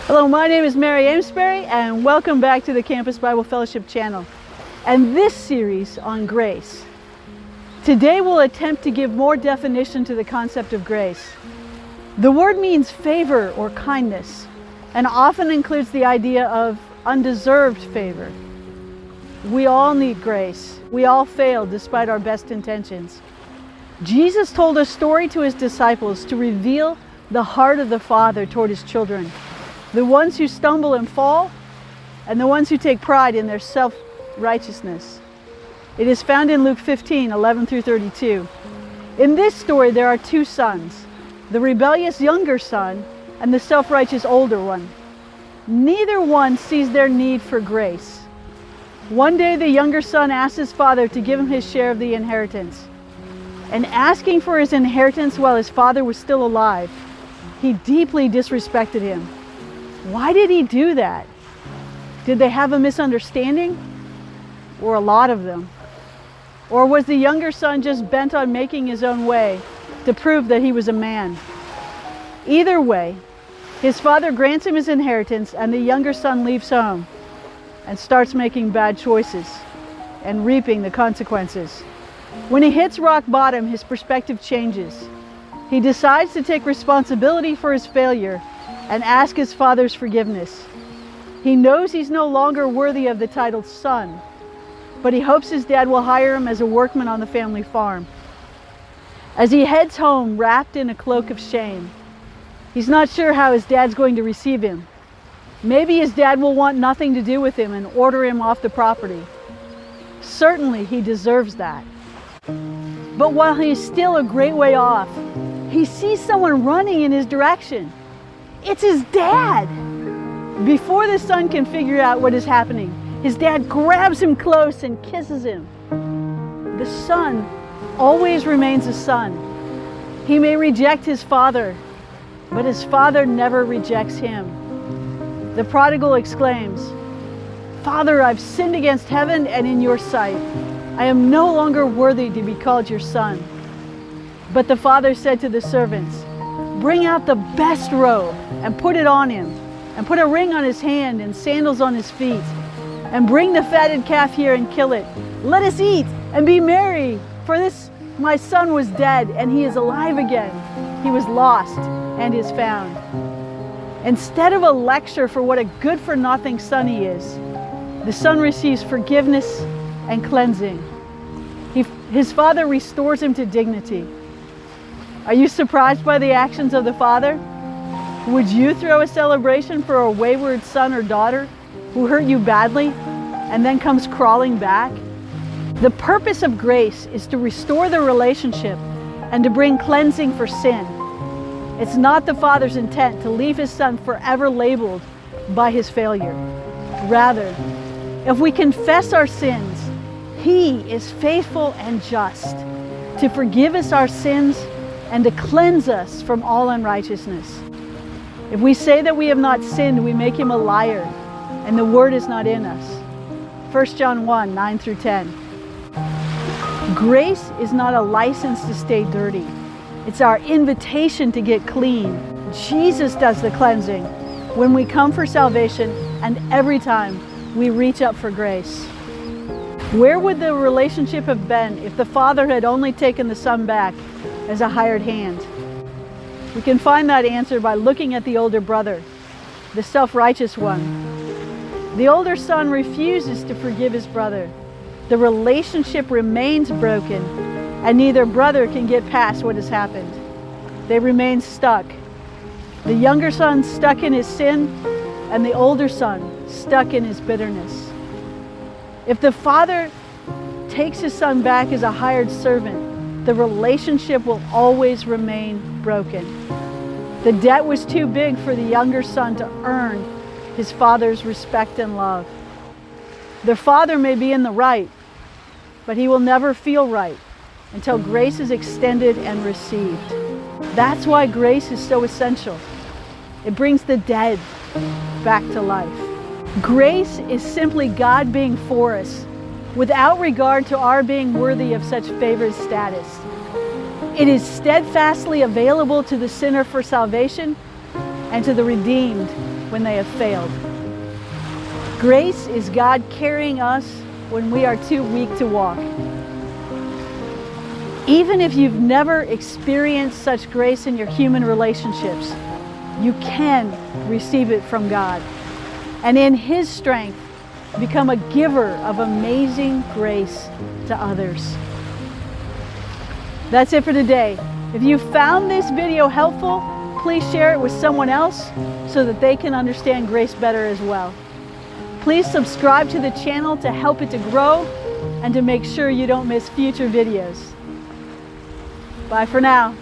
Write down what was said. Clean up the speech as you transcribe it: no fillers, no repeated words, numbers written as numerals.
Hello, my name is Mary Amesbury and welcome back to the Campus Bible Fellowship channel and this series on grace. Today we'll attempt to give more definition to the concept of grace. The word means favor or kindness and often includes the idea of undeserved favor. We all need grace. We all fail despite our best intentions. Jesus told a story to his disciples to reveal the heart of the Father toward his children. The ones who stumble and fall, and the ones who take pride in their self-righteousness. It is found in Luke 15:11-32. In this story, there are two sons, the rebellious younger son and the self-righteous older one. Neither one sees their need for grace. One day, the younger son asked his father to give him his share of the inheritance. And asking for his inheritance while his father was still alive, he deeply disrespected him. Why did he do that? Did they have a misunderstanding? Or a lot of them? Or was the younger son just bent on making his own way to prove that he was a man? Either way, his father grants him his inheritance and the younger son leaves home and starts making bad choices and reaping the consequences. When he hits rock bottom, his perspective changes. He decides to take responsibility for his failure and ask his father's forgiveness. He knows he's no longer worthy of the title son, but he hopes his dad will hire him as a workman on the family farm. As he heads home wrapped in a cloak of shame, he's not sure how his dad's going to receive him. Maybe his dad will want nothing to do with him and order him off the property. Certainly he deserves that. But while he's still a great way off, he sees someone running in his direction. It's his dad! Before the son can figure out what is happening, his dad grabs him close and kisses him. The son always remains a son. He may reject his father, but his father never rejects him. The prodigal exclaims, "Father, I've sinned against heaven and in your sight. I am no longer worthy to be called your son." But the father said to the servants, "Bring out the best robe and put it on him, and put a ring on his hand and sandals on his feet, and bring the fatted calf here and kill it. Let us eat and be merry, for this my son was dead and he is alive again. He was lost and is found." Instead of a lecture for what a good-for-nothing son he is, the son receives forgiveness and cleansing. His father restores him to dignity. Are you surprised by the actions of the father? Would you throw a celebration for a wayward son or daughter who hurt you badly and then comes crawling back? The purpose of grace is to restore the relationship and to bring cleansing for sin. It's not the father's intent to leave his son forever labeled by his failure. Rather, if we confess our sins, he is faithful and just to forgive us our sins and to cleanse us from all unrighteousness. If we say that we have not sinned, we make him a liar, and the word is not in us. 1 John 1, 9-10. Grace is not a license to stay dirty. It's our invitation to get clean. Jesus does the cleansing when we come for salvation and every time we reach up for grace. Where would the relationship have been if the father had only taken the son back as a hired hand? We can find that answer by looking at the older brother, the self-righteous one. The older son refuses to forgive his brother. The relationship remains broken, and neither brother can get past what has happened. They remain stuck. The younger son stuck in his sin, and the older son stuck in his bitterness. If the father takes his son back as a hired servant, the relationship will always remain broken. The debt was too big for the younger son to earn his father's respect and love. The father may be in the right, but he will never feel right until grace is extended and received. That's why grace is so essential. It brings the dead back to life. Grace is simply God being for us, without regard to our being worthy of such favored status. It is steadfastly available to the sinner for salvation and to the redeemed when they have failed. Grace is God carrying us when we are too weak to walk. Even if you've never experienced such grace in your human relationships, you can receive it from God, and in His strength, become a giver of amazing grace to others. That's it for today. If you found this video helpful, please share it with someone else so that they can understand grace better as well. Please subscribe to the channel to help it to grow and to make sure you don't miss future videos. Bye for now.